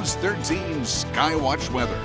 News 13 Skywatch weather.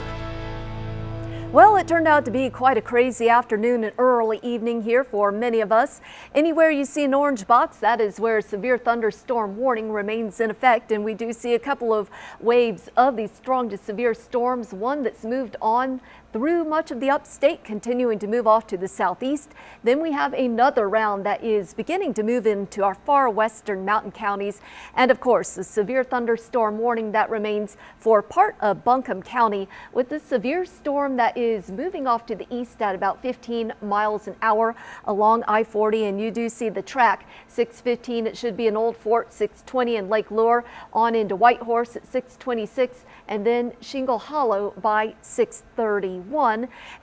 Well, it turned out to be quite a crazy afternoon and early evening here for many of us. Anywhere you see an orange box, that is where a severe thunderstorm warning remains in effect. And we do see a couple of waves of these strong to severe storms, one that's moved on through much of the upstate, continuing to move off to the southeast. Then we have another round that is beginning to move into our far western mountain counties. And of course, the severe thunderstorm warning that remains for part of Buncombe County, with the severe storm that is moving off to the east at about 15 miles an hour along I-40. And you do see the track 615. It should be in Old Fort, 620 in Lake Lure, on into Whitehorse at 626, and then Shingle Hollow by 630.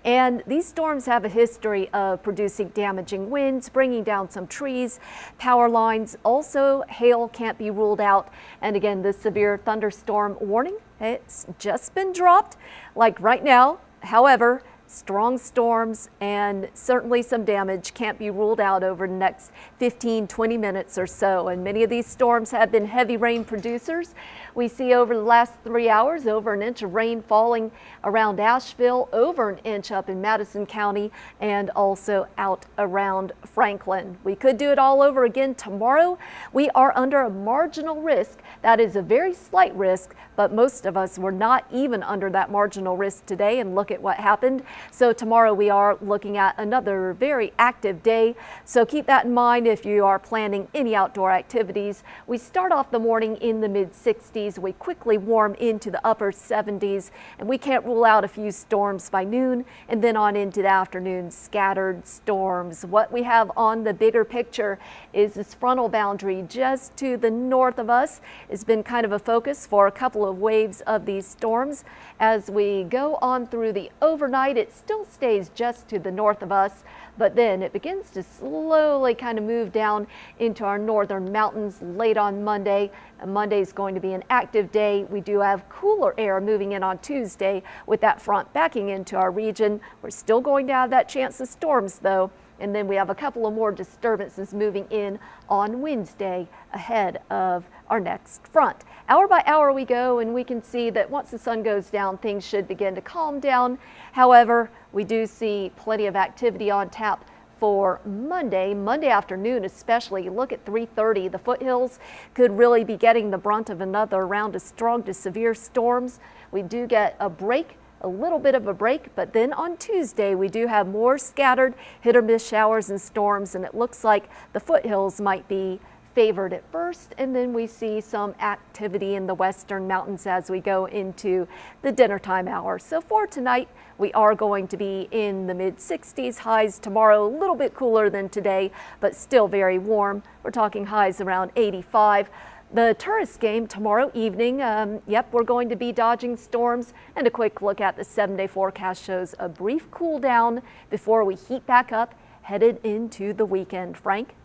And these storms have a history of producing damaging winds, bringing down some trees, power lines. Also, hail can't be ruled out. And again, the severe thunderstorm warning, it's just been dropped like right now. However, strong storms and certainly some damage can't be ruled out over the next 15-20 minutes or so. And many of these storms have been heavy rain producers. We see over the last 3 hours over an inch of rain falling around Asheville, over an inch up in Madison County, and also out around Franklin. We could do it all over again tomorrow. We are under a marginal risk. That is a very slight risk, but most of us were not even under that marginal risk today, and look at what happened. So tomorrow we are looking at another very active day. So keep that in mind if you are planning any outdoor activities. We start off the morning in the mid-60s. We quickly warm into the upper 70s, and we can't rule out a few storms by noon, and then on into the afternoon, scattered storms. What we have on the bigger picture is this frontal boundary just to the north of us. It's been kind of a focus for a couple of waves of these storms. As we go on through the overnight, it still stays just to the north of us, but then it begins to slowly kind of move down into our northern mountains late on Monday. Monday is going to be an active day. We do have cooler air moving in on Tuesday with that front backing into our region. We're still going to have that chance of storms though. And then we have a couple of more disturbances moving in on Wednesday ahead of our next front. Hour by hour we go, and we can see that once the sun goes down, things should begin to calm down. However, we do see plenty of activity on tap for Monday afternoon especially. Look at 3:30. The foothills could really be getting the brunt of another round of strong to severe storms. We do get a break, a little bit of a break, but then on Tuesday we do have more scattered hit or miss showers and storms, and it looks like the foothills might be favored at first, and then we see some activity in the western mountains as we go into the dinner time hour. So for tonight, we are going to be in the mid-60s. Highs tomorrow, a little bit cooler than today, but still very warm. We're talking highs around 85. The tourist game tomorrow evening, we're going to be dodging storms, and a quick look at the 7-day forecast shows a brief cool down before we heat back up, headed into the weekend. Frank?